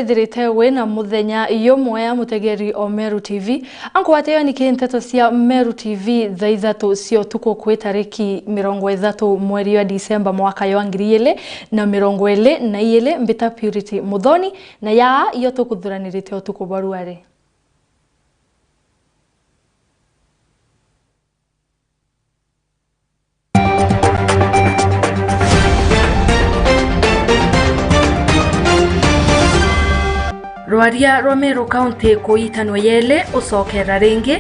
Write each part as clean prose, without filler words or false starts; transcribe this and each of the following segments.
withirite wina muthenya yomwe ya mutegeri o Meru TV anko wateyo ni kinteto cia Meru TV thaa 3 cia utuku kwi tariki 30 mweri wa Disemba mwaka wa 2022 mbita Purity Muthoni na ya iyo tukuthuranirite utuku baruare. Rwaria rwa Meru County kuitanwa yele usokera ringi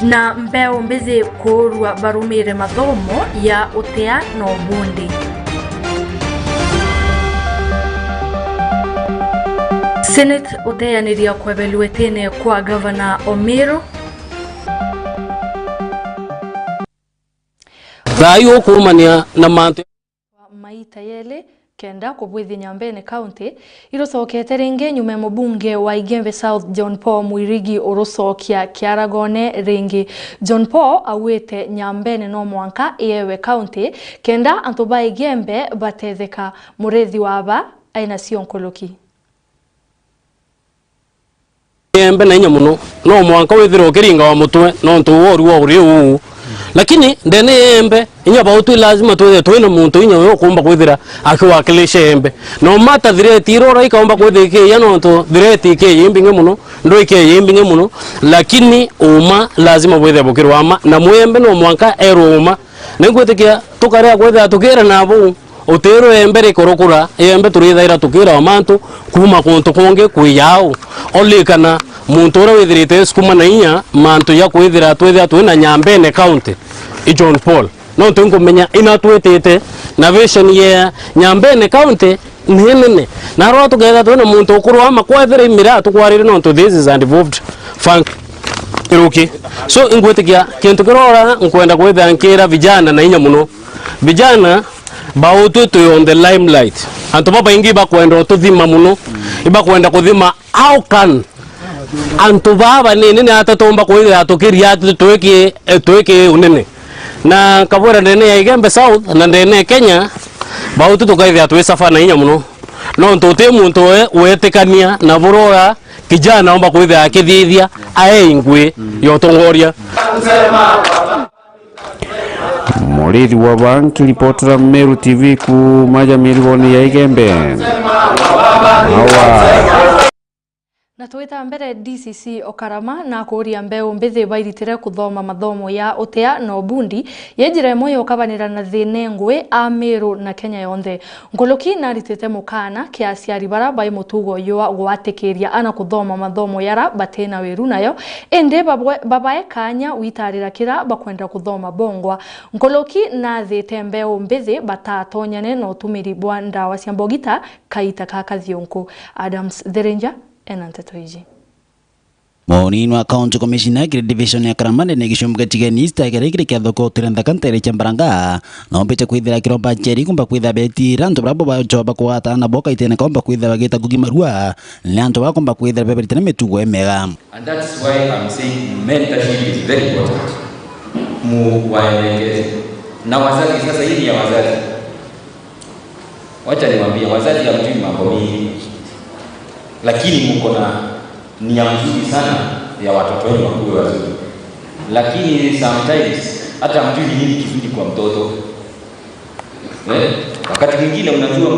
na mbeo mbizi kurwa barumire mathomo ya utea na ubundi. Senate uteaniria kwebeluetene kwa Governor Meru Dayo kumania na mante maita yele kenda kubwithi Nyambene County irusokete ringi nyume mubunge wa Igembe South John Paul Mwirigi urusokia Kiaragone ringi. John Paul awete Nyambene no mwanka ewe county kenda antoba Igembe batetheka murethi waba aina sionkoloki. Igembe na inya muno no mwanka withiro kiringa wa mutwe no ntuworu wa uriu lakini ndene embe inya bautu lazima twina muntu inya yo kumba kwithira akiwakilisha embe no mata direti irora ikaomba kwithike ya no to direti ke yimbinge muno ndo ike yimbinge muno lakini uma lazima withe bukirwa ama na mwembe no mwanka eruma nengwetikia tukarea kwithira tukira nabo utero embe rikorokura embe turithaira tukira amantu kuma kuntu konge kwiyao olikana muntu ora withirite skuma na inya mantu ya kwithira twithira twina Nyambene County i John Paul no tungumenya ina twetete na vision ya Nyambene County nene na ro tugetha twina muntu ukurwa makwethira imira tukwarire no to this is involved funk iruki so ingwetikia kintu kirora nkwenda kwithira nkira vijana na inya muno vijana bautu to on the limelight anto baba ingi bakwenda tuthima muno iba kwenda kuthima how can anto baba nene atatomba kwithira tukiria tweke unene na kabura ndene ya Igembe South na ndene Kenya bautu tukaithia twisafa na inya muno no ntote muntu wetekania na burora kijana omba kwithia akithithia aengwe yotongoria Mulithi wa banki reporter Meru TV ku maja miliboni ya Igembe na tuita mbere DCC Okarama na kuria mbeu mbithi bairitire kuthoma mathomo ya utea na ubundi yejira moyo kabanira na thine ngwe a Meru na Kenya yonthe ngoloki na ritete mukana kiasiari bara bai mutugo yo gwatekeria ana kuthoma mathomo yara batena weru nayo ende babae kanya witarira kira bakwenda kuthoma bongwa ngoloki na thete mbeu mbithi batatonyane no tumiri bwa ndawa cia mbogita kaita kakathionko Adams Derenja enantetoiji Moni wa County Commissioner Grade Division ya Karamane negishomga tiganista gerikire kya thoko tirenda kantere chambaranga no mbeche kwithira kiromba cheri kumba kwitha beti ranto brabo ba choba kwata na boka itene komba kwitha bageta kugimarua lanto ba komba kwitha bebeti na metugo emega. And that is why I'm saying mentorship is very important. Mu waelekeze na wazazi sasa hii ya wazazi wacha niwaambie wazazi hamjui mambo mingi lakini mko na nia nzuri sana ya watoto wenu wakuwe wazuri, lakini sometimes hata mjui nini kizuri kwa mtoto wakati mwingine unajua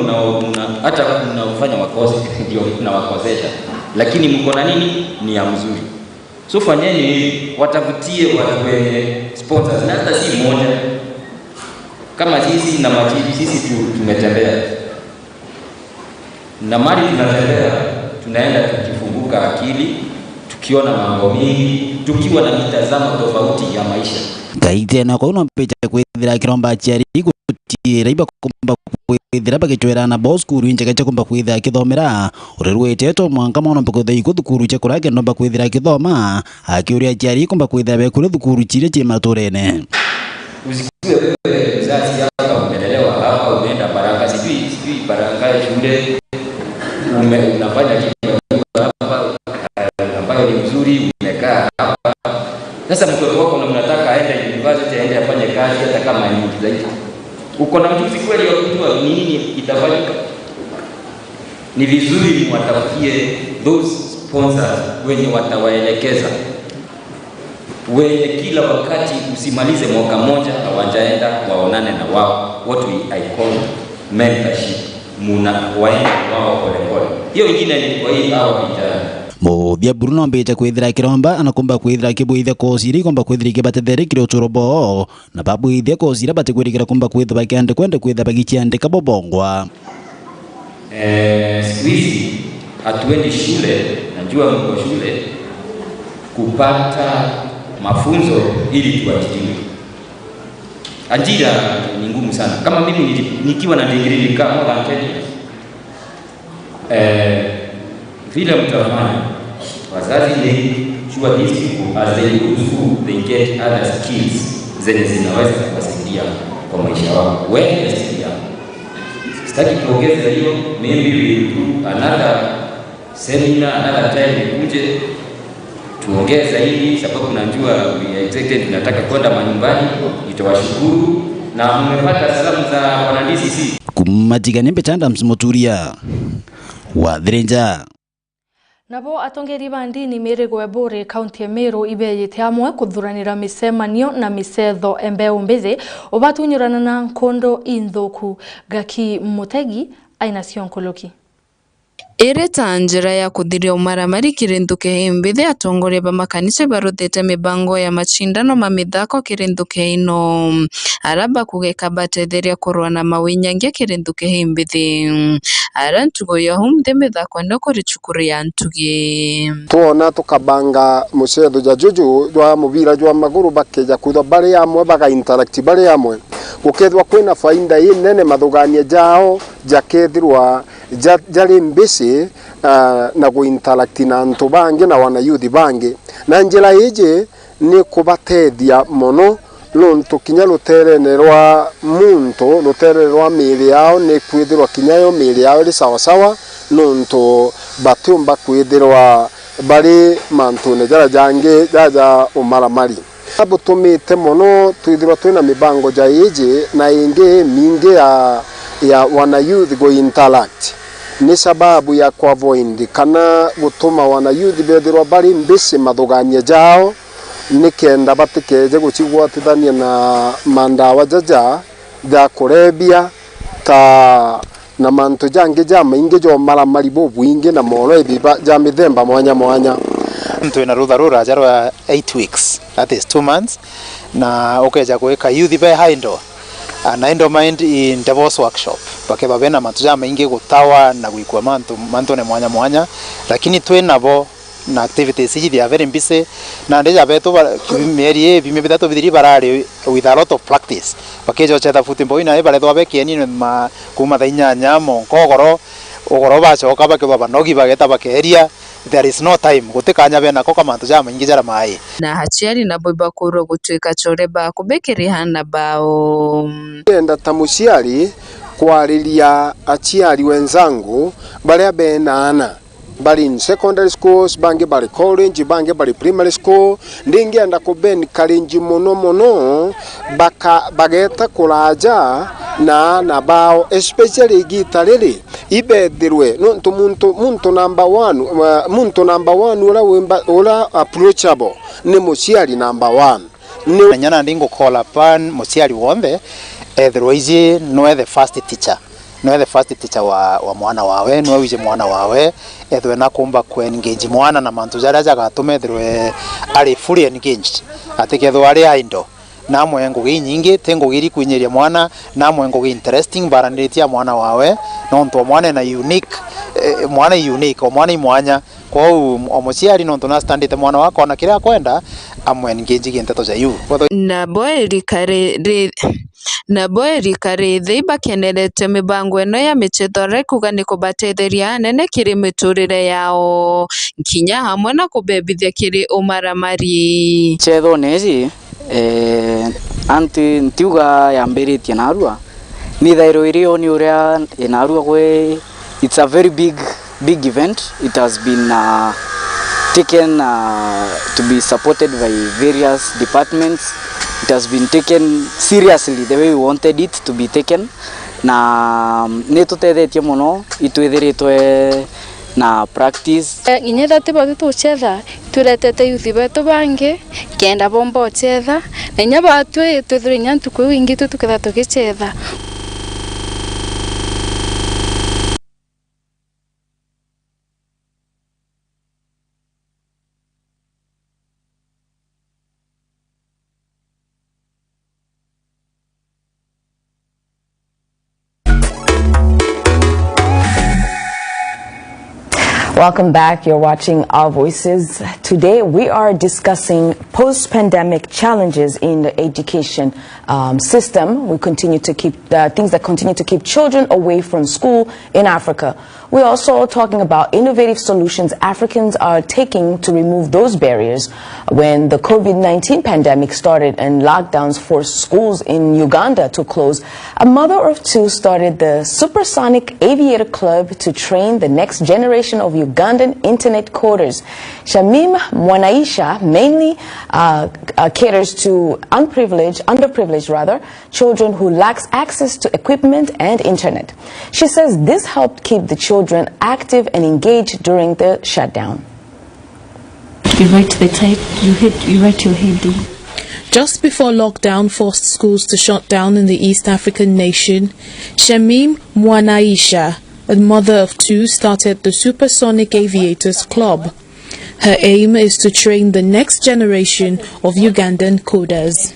hata mnafanya makosa ndio mnawakosesha, lakini mko na nini nia mzuri. So fanyeni watafutie watu wenye sponsors na hata si moja kama sisi na machibi sisi tumetembea na mali tunatembea tunaenda tukifunguka akili tukiona mambo mingi tukiwa na mitazamo tofauti ya maisha kaite na kwa mpecha kwithira kiromba chari gutira iba kumba kwithira bagechwera na boss kuru inje cha kumba kwithira kithomera urerwete to mwanga mono mpako thai kuthukuru cha kurage no bakwithira kithoma akiuria chari kumba kwithira be kuru thukuru chire che maturene usikue mzazi hapa umelelewa hapa umeenda baraka sijui baraka shule unafanya kitu hapa ambayo ni mzuri umekaa hapa sasa mtoto wako mnataka aende university aende afanye kazi hata kama ni zaidi Uko na mjuzi kweli wa kujua nini itafanyika? Ni vizuri mwatafutie those sponsors wenye watawaelekeza, wenye kila wakati usimalize mwaka moja hawajaenda waonane na wao, what I call mentorship. Muna waende wao polepole. Hiyo ingine ni kwa hii hawa vijana Muthia Bruno mbete kwithira kiromba anakomba kwithira kibuithia kosiri komba kwithira kibatetheri kiri uturobo na babu ithia kosira bate kwirikira komba kwithira bakiande kwende kwithira bagichiandika bobongwa. Sisi hatuendi shule, najua mko shule kupata mafunzo ili tuajiriwe. Ajira ni ngumu sana. Kama mimi nikiwa na degree nikaa more than 10 years. Vile mtafanya wazazi ni sure these people as they go to school they get other skills zenye zinaweza kuwasaidia kwa maisha yao. Wewe sitaki kuongeza hiyo, maybe we will do another seminar another time nikuje tuongeze zaidi, sababu najua we expected tunataka kwenda manyumbani. Nitawashukuru na mmepata salamu za wana DCC. Kumatigane mbechanda msimoturia wa Drenja. Nabo atongeri bandini Meru Ebore kaunti ya Meru ibeyete amwe kuthuranira micemanio na micetho embeu mbithi ubatunyurana na nkondo inthuku Gaki Mutegi aina cionkoloki. Ireta njira ya kuthiria umaramari kirinduke himbithi atongore ba makanisa baruthite mibango ya machindano ma mithako kirinduke ino araba kugeka batetheria kurwa na mawinyangia kirinduke himbithi ara ntugo ya humde mithako no kuri chukuru ya ntugi tuona tukabanga mucetho ja juju jwa mubira jwa maguru bakeja kutha bari amwe baga interact bari amwe ukethwa kwina faida inene mathugania jao jakethirwa jari mbisi na kuinteract na antu bangi na wana youth bangi na njira ije ni kubatethia mono nontu kinya ruterene rwa muntu ruterene rwa miri yao ni kwithirwa kinyayo miri yao ri sawa sawa nontu batumba kwithirwa bari mantu ne jara jange jaja umaramari abutumite mono twithirwa twina mibango ja ije na ingi mingi ya wana youth go interact ni sababu ya kwa avoid kana gutuma wana youth bethirwa bari mbisi mathugania jao nikenda batikeje gucigwatithania na mandawa jaja ja kurebia ta na mantu jange ja maingi jo maramari bobwingi na mono ibiba ja mithemba mwanya mwanya. Mtu ina rutha jarwa 8 weeks, that is 2 months, na ukeja kuweka youth by hindo na endo mind in divorce workshop bakeba bena mantu ja maingi gutawa na gwikwa mantu ne mwanya mwanya, lakini twenabo na activities hizi they are very busy na ndeja beto meri bime bitato bidiri barari with a lot of practice bakejo cheta football ina bare to abeki ni ma kuma dainyanya mo kogoro ogoro bacoka bakeba banogi bageta bakeria. There is no time gutikanya bena ko kamantu ja maingi jara mai na hachiari na boiba kuro gutwika choreba kubekirihana bao enda tamuciari kwariria aciari wenzangu baria benana bari in secondary schools bange bari college bange bari primary school ndingienda kubeni karinji mono bageta kuraja na bao especially gitariri ibethirwe no muntu number 1 muntu number 1 ula approachable ni muciari number 1 ni nyana ndingo call upon muciari wonde otherwise no the first teacher wa mwana wawe no wije mwana wawe ethwe na kumba ku engage mwana na mantu jara jagatũmethirwe ari fully engaged atikethwo ari aindo na mwengo nyingi tengo giri kunyeria mwana na mwengo interesting baranditia mwana wawe no nto mwana na unique mwana o mwana imwanya kwa omuciari no ntona standite mwana wako na kira kwenda amwe engage ginteto ja yu na boeri karithi bakenerete mibango eno ya michetho kuga ni kubatetheria nene kiri miturire yao nkinya hamwe na kubebithia kiri umaramari chetho nezi anti ntiuga yambiritie narua ni thairo irio ni uria inarua gwe it's a very big event. It has been taken to be supported by various departments it has been taken seriously the way we wanted it to be taken. Na nitutethetie muno itwithiritwe na practice nginyetha tibo tuchetha turetete yuthi betu bangi kenda bombo chetha na nyaba twe twithire nyantu kwi wingi tuketha tukichetha. Welcome back. You're watching Our Voices. Today we are discussing post-pandemic challenges in the education system. We continue to keep things that continue to keep children away from school in Africa. We're also talking about innovative solutions Africans are taking to remove those barriers. When the COVID-19 pandemic started and lockdowns forced schools in Uganda to close, a mother of two started the Supersonic Aviator Club to train the next generation of Ugandan internet coders. Shamim Mwanaisha mainly caters to underprivileged children who lacks access to equipment and internet. She says this helped keep the children active and engaged during the shutdown. You write the type, you write your heading. Just before lockdown forced schools to shut down in the East African nation, Shamim Mwanaisha, a mother of two, started the Supersonic Aviators Club. Her aim is to train the next generation of Ugandan coders.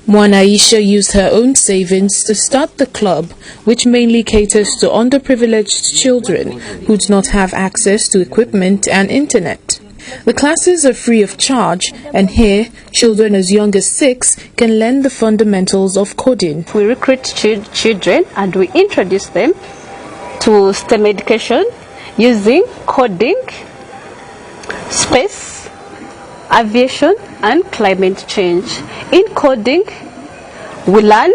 Mwanaisha used her own savings to start the club, which mainly caters to underprivileged children who do not have access to equipment and internet. The classes are free of charge, and here, children as young as 6 can learn the fundamentals of coding. We recruit children and we introduce them to STEM education using coding, space, aviation and climate change. In coding, we learn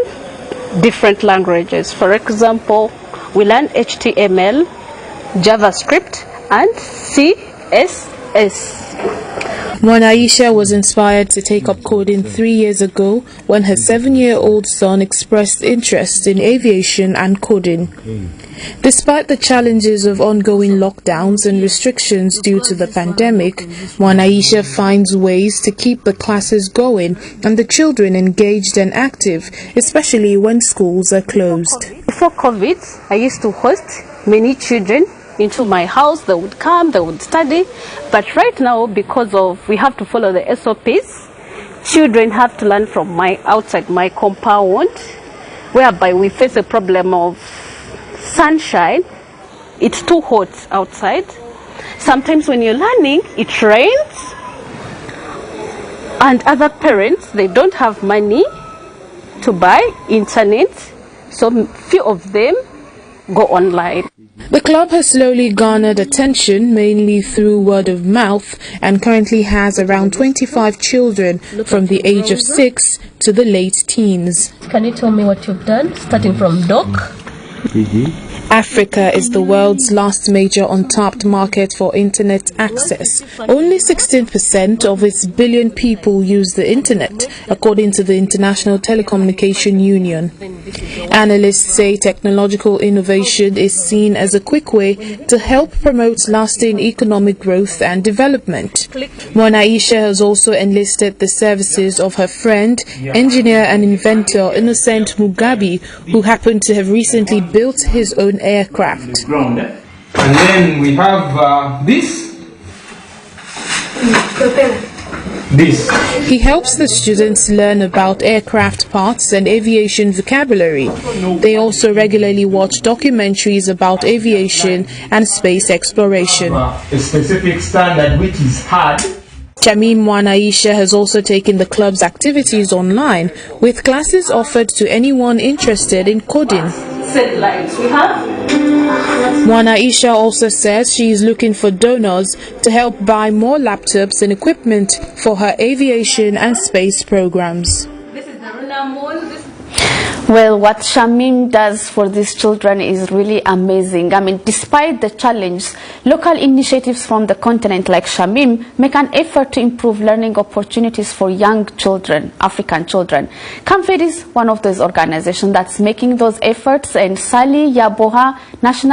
different languages. For example, we learn HTML, JavaScript and CSS. Mwanaisha was inspired to take up coding 3 years ago when her 7-year-old son expressed interest in aviation and coding. Despite the challenges of ongoing lockdowns and restrictions due to the pandemic, Mwanaisha finds ways to keep the classes going and the children engaged and active, especially when schools are closed. Before COVID, I used to host many children into my house. They would come, they would study, but right now, because of we have to follow the SOPs, children have to learn from outside my compound, whereby we face a problem of sunshine. It's too hot outside. Sometimes when you're learning, it rains, and other parents, they don't have money to buy internet, so few of them go online. The club has slowly garnered attention, mainly through word of mouth, and currently has around 25 children from the age of 6 to the late teens. Can you tell me what you've done, starting from doc? Africa is the world's last major untapped market for internet access. Only 16% of its billion people use the internet, according to the International Telecommunication Union. Analysts say technological innovation is seen as a quick way to help promote lasting economic growth and development. Mwanaisha has also enlisted the services of her friend, engineer and inventor Innocent Mugabe, who happened to have recently built his own aircraft. And then we have this. He helps the students learn about aircraft parts and aviation vocabulary. They also regularly watch documentaries about aviation and space exploration. A specific standard which is hard. Shamim Mwanaisha has also taken the club's activities online, with classes offered to anyone interested in coding. Mwanaisha also says she is looking for donors to help buy more laptops and equipment for her aviation and space programs. Well, what Shamim does for these children is really amazing. I mean, despite the challenge, local initiatives from the continent like Shamim make an effort to improve learning opportunities for young children, African children. Camfed is one of those organizations that's making those efforts, and Sali Yaboha National